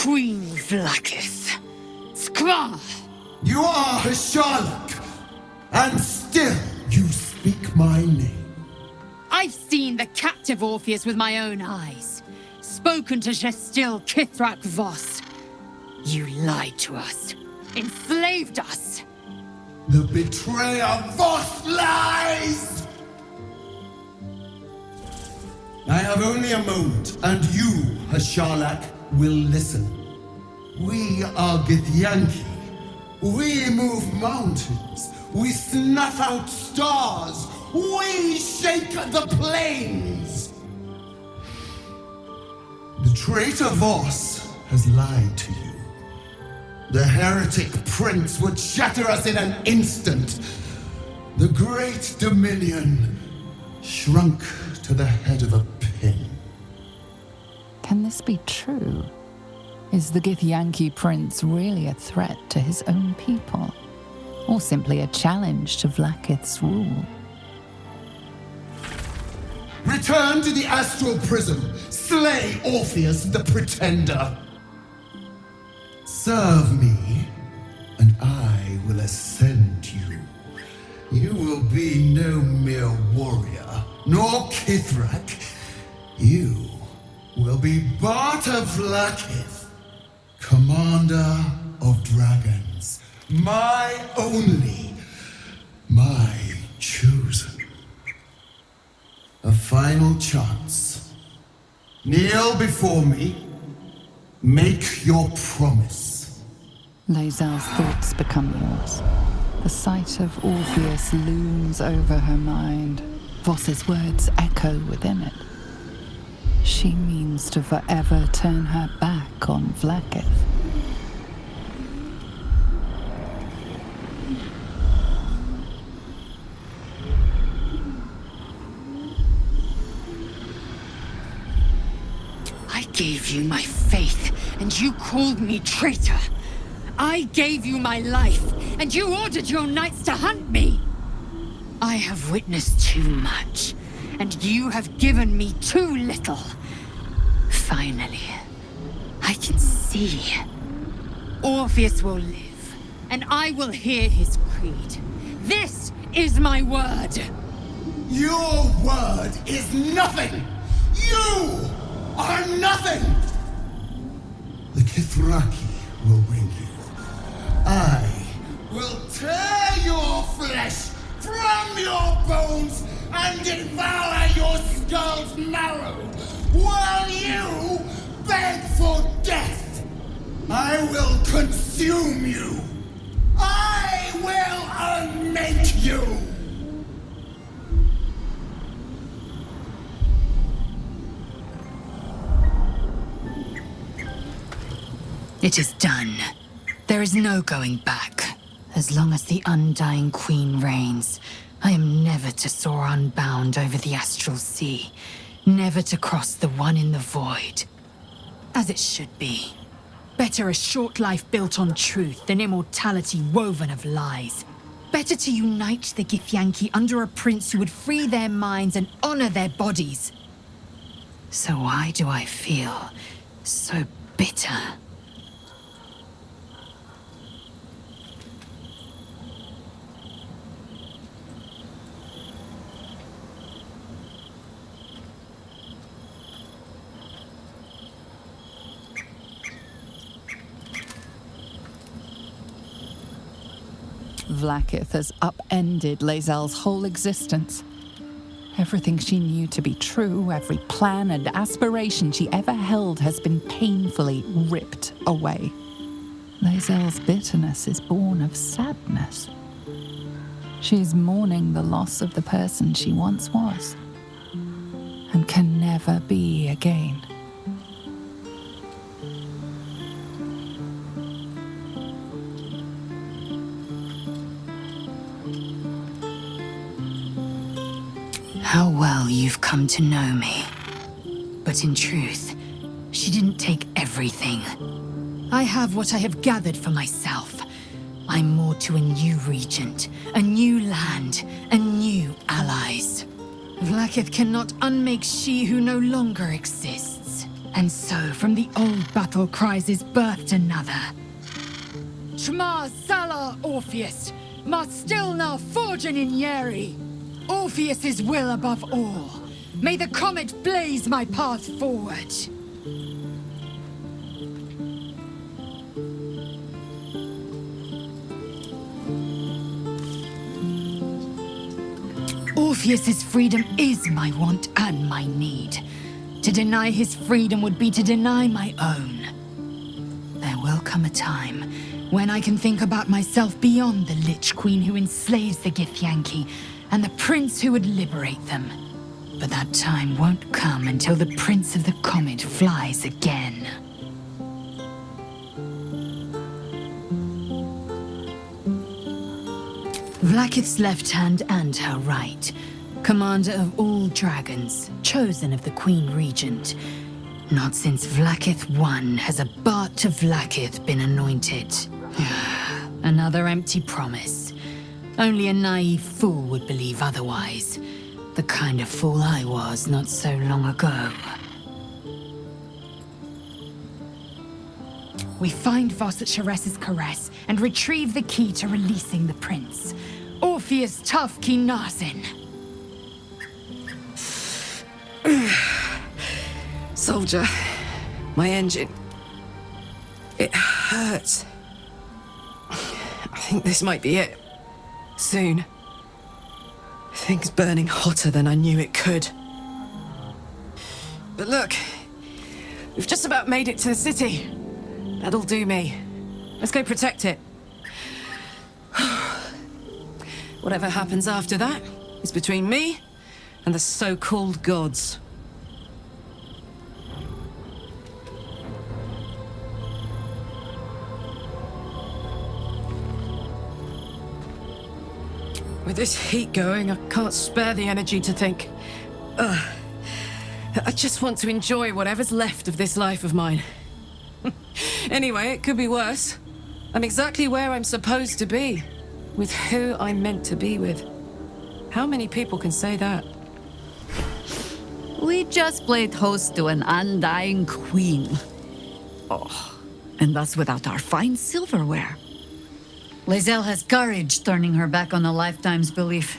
Queen Vlakith. Skva! You are Hisharlak, and still you speak my name. I've seen the captive Orpheus with my own eyes. Spoken to Gestil Kithrak Voss. You lied to us. Enslaved us. The betrayer Voss lies! I have only a moment, and you, Hisharlak, will listen. We are Githyanki. We move mountains. We snuff out stars. We shake the plains. The traitor Voss has lied to you. The heretic prince would shatter us in an instant. The great dominion shrunk to the head of a pin. Can this be true? Is the Githyanki prince really a threat to his own people? Or simply a challenge to Vlakith's rule? Return to the astral prism. Slay Orpheus the Pretender. Serve me, and I will ascend you. You will be no mere warrior, nor Kithrak. You will be Barta Vlakith, commander of dragons. My only, my chosen. A final chance. Kneel before me. Make your promise. Lae'zel's thoughts become yours. The sight of Orpheus looms over her mind. Voss's words echo within it. She means to forever turn her back on Vlakith. I gave you my faith, and you called me traitor. I gave you my life, and you ordered your knights to hunt me. I have witnessed too much, and you have given me too little. Finally, I can see. Orpheus will live, and I will hear his creed. This is my word. Your word is nothing! You are nothing! The Kithraki will bring you. I will tear your flesh from your bones and devour your skull's marrow while you beg for death. I will consume you. I will unmake you. It is done. There is no going back. As long as the undying queen reigns, I am never to soar unbound over the astral sea, never to cross the one in the void. As it should be. Better a short life built on truth than immortality woven of lies. Better to unite the Githyanki under a prince who would free their minds and honor their bodies. So why do I feel so bitter? Vlakith has upended Lae'zel's whole existence. Everything she knew to be true, every plan and aspiration she ever held has been painfully ripped away. Lae'zel's bitterness is born of sadness. She is mourning the loss of the person she once was, and can never be again. How well you've come to know me. But in truth, she didn't take everything. I have what I have gathered for myself. I'm more to a new regent, a new land, and new allies. Vlakith cannot unmake she who no longer exists. And so, from the old battle cries is birthed another. Shma Salar Orpheus, Ma Stilna Forgin in Yeri. Orpheus's will above all. May the comet blaze my path forward. Orpheus's freedom is my want and my need. To deny his freedom would be to deny my own. There will come a time when I can think about myself beyond the Lich Queen who enslaves the Githyanki and the prince who would liberate them. But that time won't come until the Prince of the Comet flies again. Vlaakith's left hand and her right. Commander of all dragons, chosen of the Queen Regent. Not since Vlaakith I has a Bart to Vlaakith been anointed. Another empty promise. Only a naive fool would believe otherwise. The kind of fool I was not so long ago. We find Voss at Sharess's caress and retrieve the key to releasing the prince. Orpheus Tough Kinazin. Soldier, my engine. It hurts. I think this might be it. Soon. Things burning hotter than I knew it could. But look, we've just about made it to the city. That'll do me. Let's go protect it. Whatever happens after that is between me and the so-called gods. With this heat going, I can't spare the energy to think. I just want to enjoy whatever's left of this life of mine. Anyway, it could be worse. I'm exactly where I'm supposed to be, with who I'm meant to be with. How many people can say that? We just played host to an undying queen. Oh, and that's without our fine silverware. Lae'zel has courage turning her back on a lifetime's belief.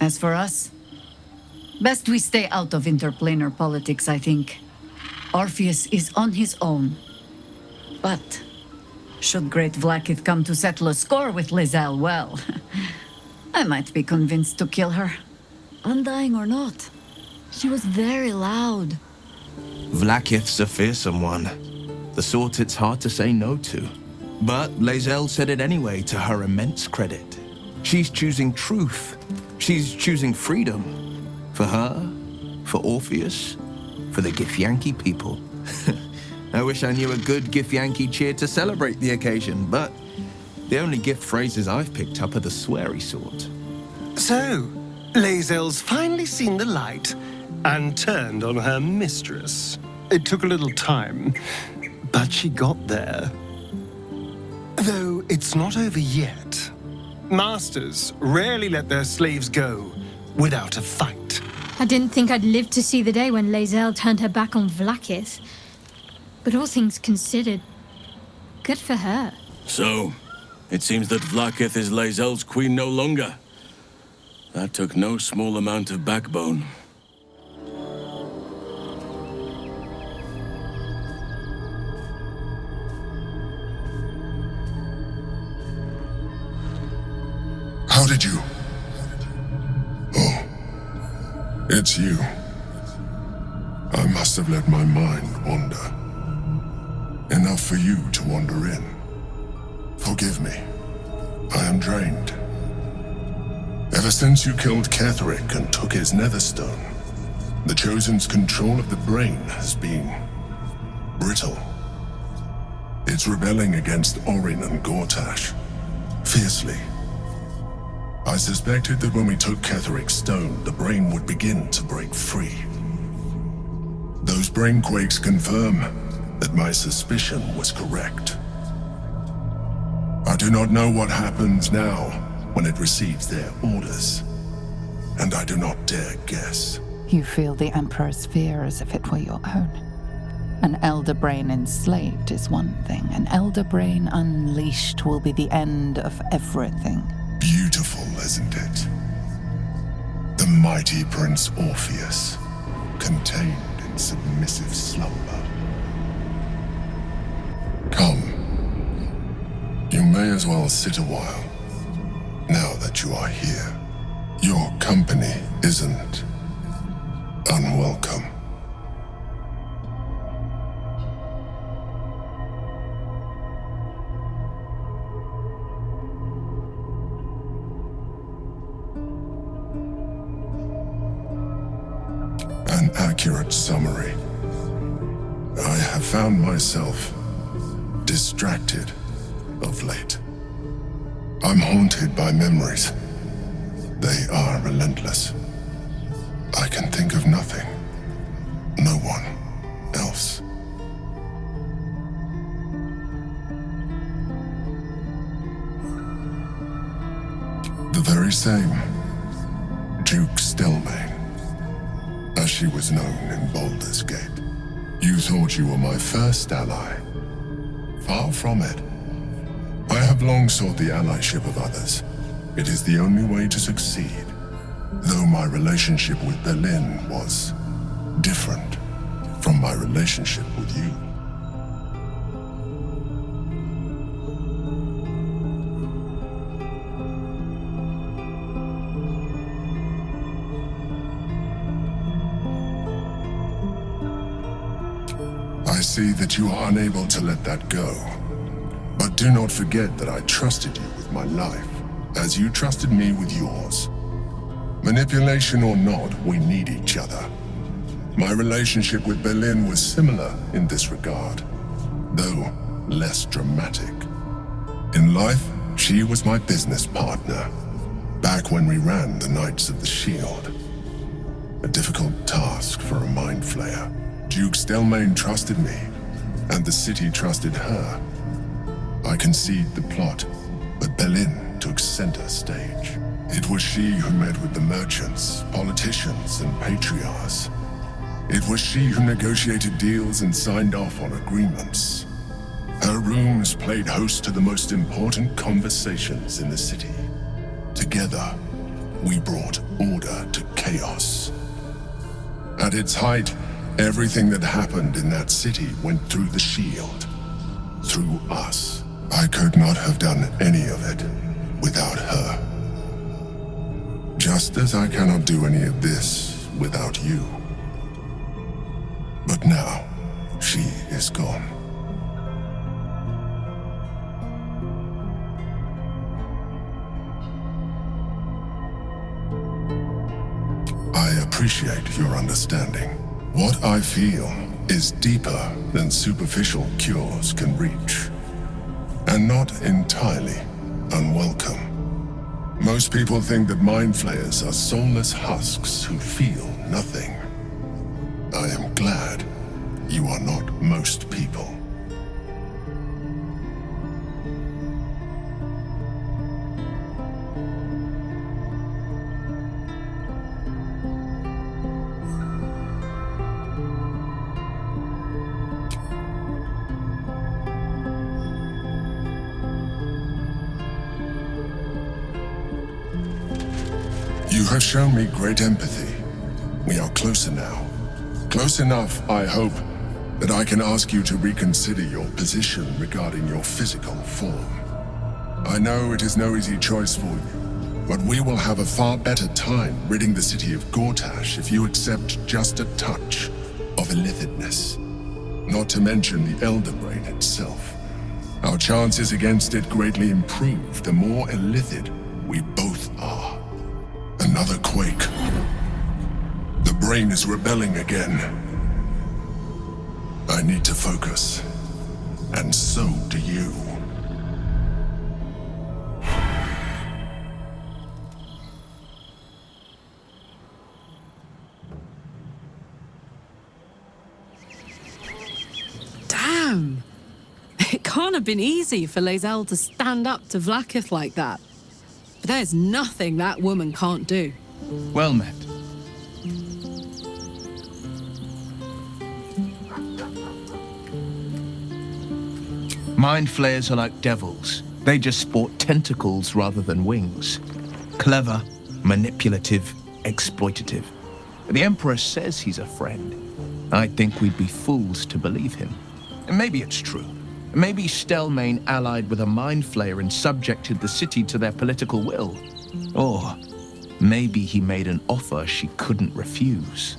As for us, best we stay out of interplanar politics, I think. Orpheus is on his own. But should Great Vlaakith come to settle a score with Lae'zel, well, I might be convinced to kill her. Undying or not, she was very loud. Vlaakith's a fearsome one. The sort it's hard to say no to. But Lae'zel said it anyway, to her immense credit. She's choosing truth. She's choosing freedom. For her, for Orpheus, for the Githyanki people. I wish I knew a good Githyanki cheer to celebrate the occasion, but the only gift phrases I've picked up are the sweary sort. So, Lae'zel's finally seen the light and turned on her mistress. It took a little time, but she got there. Though it's not over yet. Masters rarely let their slaves go without a fight. I didn't think I'd live to see the day when Lae'zel turned her back on Vlaakith. But all things considered, good for her. So, it seems that Vlaakith is Lae'zel's queen no longer. That took no small amount of backbone. How did you? Oh, it's you. I must have let my mind wander. Enough for you to wander in. Forgive me. I am drained. Ever since you killed Ketheric and took his netherstone, the Chosen's control of the brain has been brittle. It's rebelling against Orin and Gortash, fiercely. I suspected that when we took Ketheric's stone, the brain would begin to break free. Those brain quakes confirm that my suspicion was correct. I do not know what happens now when it receives their orders, and I do not dare guess. You feel the Emperor's fear as if it were your own. An elder brain enslaved is one thing. An elder brain unleashed will be the end of everything. Beautiful, isn't it? The mighty Prince Orpheus, contained in submissive slumber. Come. You may as well sit a while, now that you are here. Your company isn't unwelcome. An accurate summary. I have found myself distracted of late. I'm haunted by memories. They are relentless. I can think of nothing, no one else. The very same Duke Stelmane, as she was known in Baldur's Gate. You thought you were my first ally. Far from it. I have long sought the allyship of others. It is the only way to succeed. Though my relationship with Berlin was different from my relationship with you. I see that you are unable to let that go. But do not forget that I trusted you with my life, as you trusted me with yours. Manipulation or not, we need each other. My relationship with Berlin was similar in this regard, though less dramatic. In life, she was my business partner, back when we ran the Knights of the Shield. A difficult task for a mind flayer. Duke Stelmane trusted me, and the city trusted her. I conceived the plot, but Berlin took center stage. It was she who met with the merchants, politicians, and patriarchs. It was she who negotiated deals and signed off on agreements. Her rooms played host to the most important conversations in the city. Together, we brought order to chaos. At its height, everything that happened in that city went through the shield. Through us. I could not have done any of it without her. Just as I cannot do any of this without you. But now, she is gone. I appreciate your understanding. What I feel is deeper than superficial cures can reach, and not entirely unwelcome. Most people think that mind flayers are soulless husks who feel nothing. I am glad you are not most people. You have shown me great empathy. We are closer now. Close enough, I hope, that I can ask you to reconsider your position regarding your physical form. I know it is no easy choice for you, but we will have a far better time ridding the city of Gortash if you accept just a touch of illithidness. Not to mention the Elder Brain itself. Our chances against it greatly improve the more illithid we both are. Another quake. The brain is rebelling again. I need to focus. And so do you. Damn! It can't have been easy for Lae'zel to stand up to Vlaakith like that. But there's nothing that woman can't do. Well met. Mind flayers are like devils. They just sport tentacles rather than wings. Clever, manipulative, exploitative. The Emperor says he's a friend. I think we'd be fools to believe him. And maybe it's true. Maybe Stelmane allied with a mind flayer and subjected the city to their political will. Or maybe he made an offer she couldn't refuse.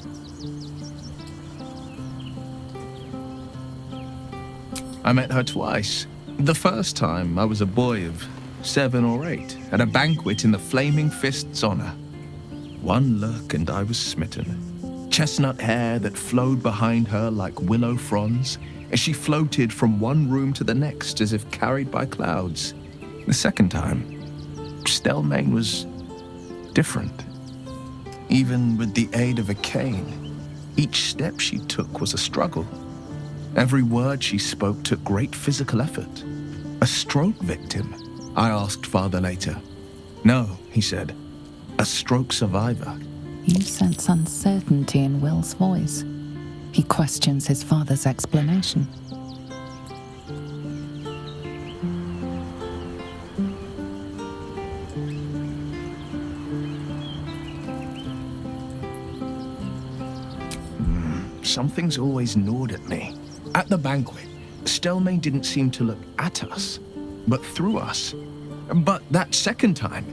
I met her twice. The first time, I was a boy of 7 or 8, at a banquet in the Flaming Fist's honor. One look and I was smitten. Chestnut hair that flowed behind her like willow fronds as she floated from one room to the next as if carried by clouds. The second time, Stelmane was different. Even with the aid of a cane, each step she took was a struggle. Every word she spoke took great physical effort. A stroke victim? I asked father later. No, he said. A stroke survivor. You sense uncertainty in Will's voice. He questions his father's explanation. Something's always gnawed at me. At the banquet, Stelmane didn't seem to look at us, but through us. But that second time,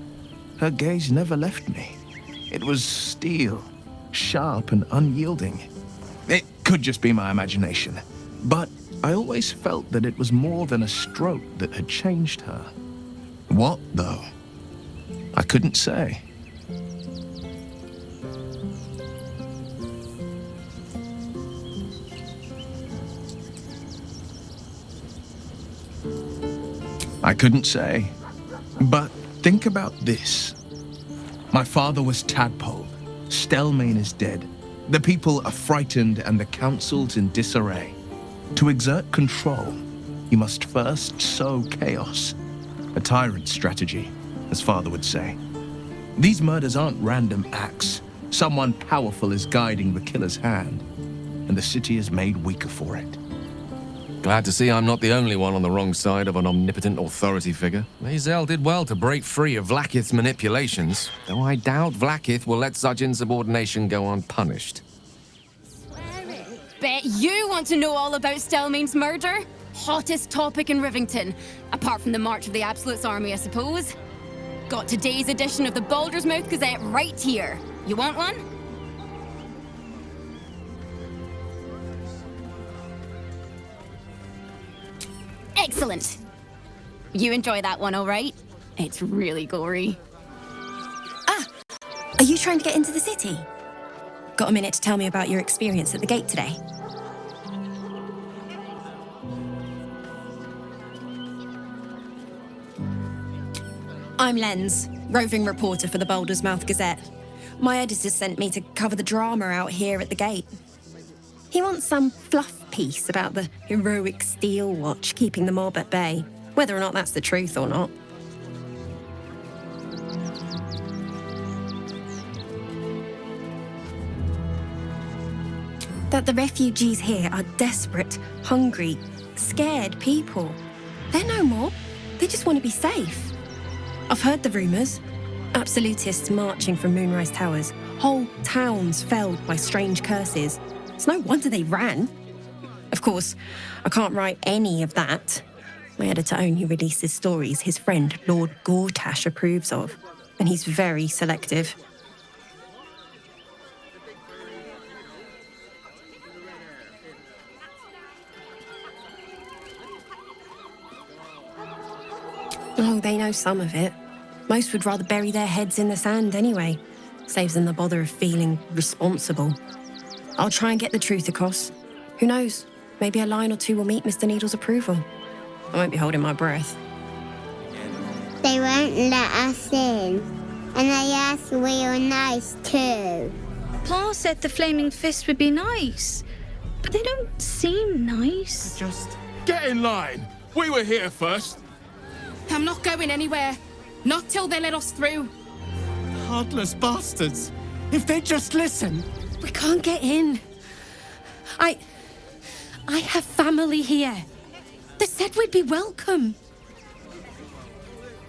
her gaze never left me. It was steel, sharp and unyielding. It could just be my imagination, but I always felt that it was more than a stroke that had changed her. What, though? I couldn't say. I couldn't say. But think about this. My father was tadpoled. Stelmane is dead. The people are frightened and the council's in disarray. To exert control, you must first sow chaos. A tyrant's strategy, as father would say. These murders aren't random acts. Someone powerful is guiding the killer's hand, and the city is made weaker for it. Glad to see I'm not the only one on the wrong side of an omnipotent authority figure. Lae'zel did well to break free of Vlaakith's manipulations, though I doubt Vlaakith will let such insubordination go unpunished. Bet you want to know all about Stelmane's murder? Hottest topic in Rivington, apart from the March of the Absolute's army, I suppose. Got today's edition of the Baldur's Mouth Gazette right here. You want one? Excellent. You enjoy that one, all right? It's really gory. Are you trying to get into the city? Got a minute to tell me about your experience at the gate today? I'm Lens, roving reporter for the Baldur's Mouth Gazette. My editor sent me to cover the drama out here at the gate. He wants some fluff piece about the heroic Steel Watch keeping the mob at bay, whether or not that's the truth or not. That the refugees here are desperate, hungry, scared people. They're no mob. They just want to be safe. I've heard the rumours. Absolutists marching from Moonrise Towers. Whole towns felled by strange curses. It's no wonder they ran. Of course, I can't write any of that. My editor only releases stories his friend Lord Gortash approves of, and he's very selective. Oh, they know some of it. Most would rather bury their heads in the sand anyway. Saves them the bother of feeling responsible. I'll try and get the truth across. Who knows? Maybe a line or two will meet Mr. Needle's approval. I won't be holding my breath. They won't let us in. And they asked we were nice too. Paul said the Flaming Fist would be nice. But they don't seem nice. Just get in line. We were here first. I'm not going anywhere. Not till they let us through. Heartless bastards. If they just listen. We can't get in. I have family here. They said we'd be welcome.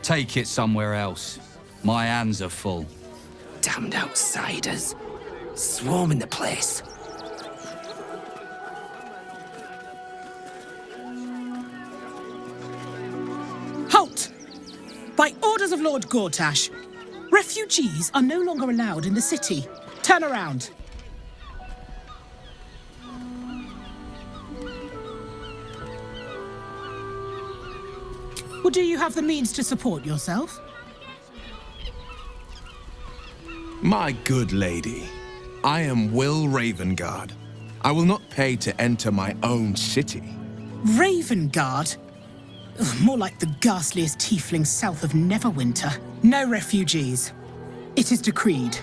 Take it somewhere else. My hands are full. Damned outsiders. Swarming the place. Halt! By orders of Lord Gortash, refugees are no longer allowed in the city. Turn around. Well, do you have the means to support yourself? My good lady, I am Will Ravengard. I will not pay to enter my own city. Ravengard? Ugh, more like the ghastliest tiefling south of Neverwinter. No refugees. It is decreed.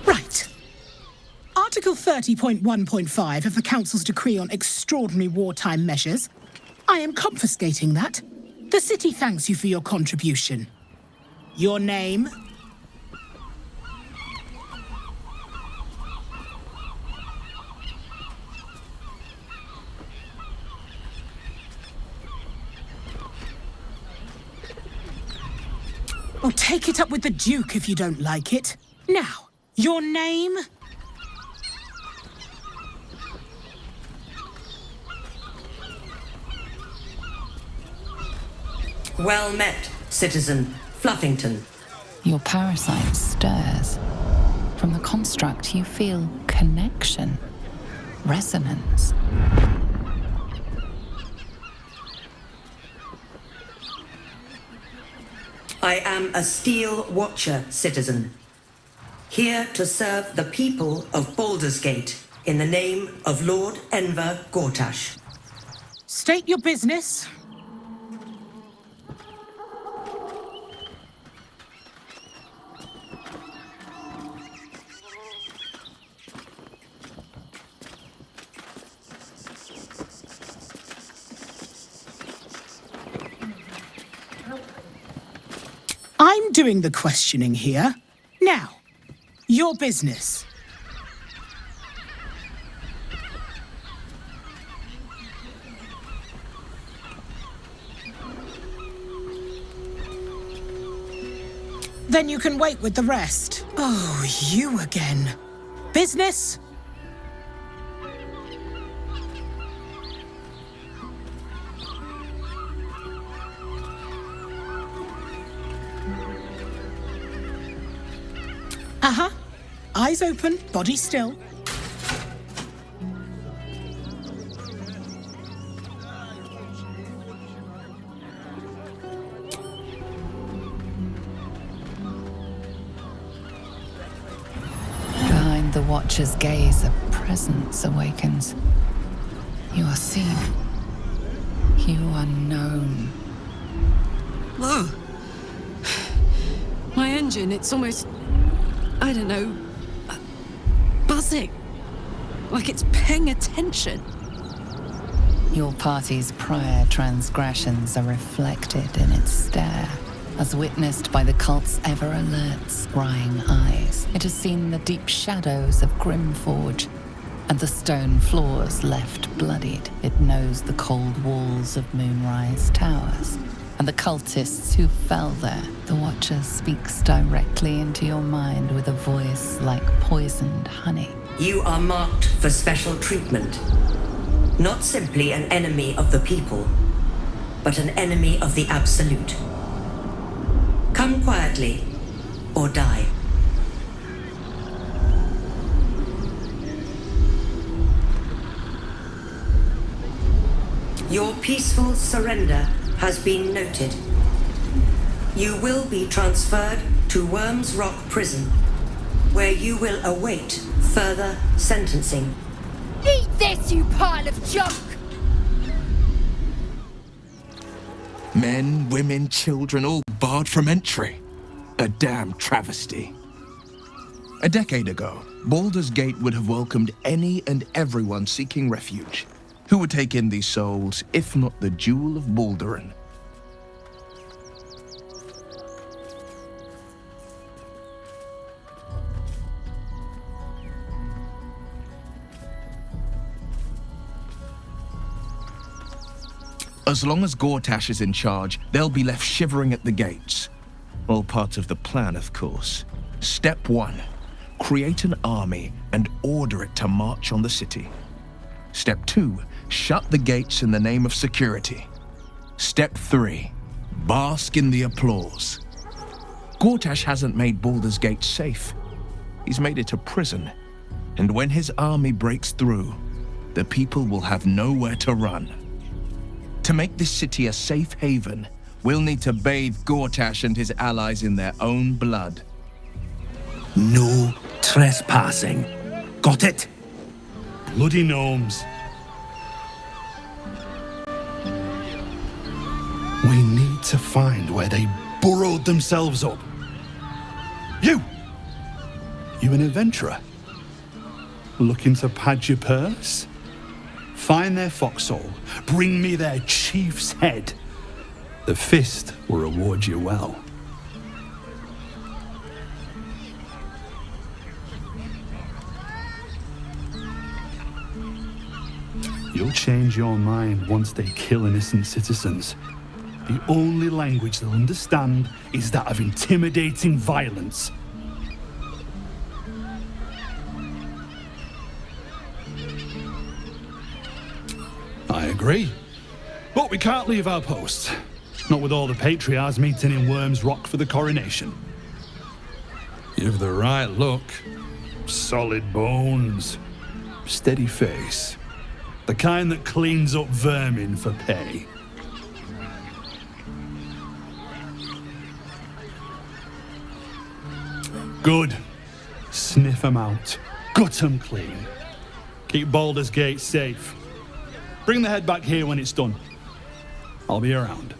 Right. Article 30.1.5 of the Council's Decree on Extraordinary Wartime Measures. I am confiscating that. The city thanks you for your contribution. Your name? Or take it up with the Duke if you don't like it. Now, your name? Well met, Citizen Fluffington. Your parasite stirs. From the construct, you feel connection, resonance. I am a Steel Watcher, Citizen. Here to serve the people of Baldur's Gate in the name of Lord Enver Gortash. State your business. I'm doing the questioning here. Now, your business. Then you can wait with the rest. Oh, you again. Business? Uh-huh. Eyes open, body still. Behind the Watcher's gaze, a presence awakens. You are seen. You are known. Whoa. My engine, it's almost... I don't know, buzzing, like it's paying attention. Your party's prior transgressions are reflected in its stare, as witnessed by the cult's ever-alert, scrying eyes. It has seen the deep shadows of Grimforge, and the stone floors left bloodied. It knows the cold walls of Moonrise Towers, and the cultists who fell there. The Watcher speaks directly into your mind with a voice like poisoned honey. You are marked for special treatment. Not simply an enemy of the people, but an enemy of the Absolute. Come quietly, or die. Your peaceful surrender has been noted. You will be transferred to Worms Rock Prison, where you will await further sentencing. Eat this, you pile of junk! Men, women, children, all barred from entry. A damn travesty. A decade ago, Baldur's Gate would have welcomed any and everyone seeking refuge, who would take in these souls, if not the Jewel of Baldurin. As long as Gortash is in charge, they'll be left shivering at the gates. All part of the plan, of course. Step 1. Create an army and order it to march on the city. Step 2. Shut the gates in the name of security. Step 3. Bask in the applause. Gortash hasn't made Baldur's Gate safe. He's made it a prison. And when his army breaks through, the people will have nowhere to run. To make this city a safe haven, we'll need to bathe Gortash and his allies in their own blood. No trespassing. Got it? Bloody gnomes. We need to find where they burrowed themselves up. You an adventurer? Looking to pad your purse? Find their foxhole, bring me their chief's head. The fist will reward you well. You'll change your mind once they kill innocent citizens. The only language they'll understand is that of intimidating violence. I agree. But we can't leave our posts. Not with all the patriarchs meeting in Worm's Rock for the coronation. You've the right look. Solid bones. Steady face. The kind that cleans up vermin for pay. Good. Sniff 'em out. Gut 'em clean. Keep Baldur's Gate safe. Bring the head back here when it's done. I'll be around.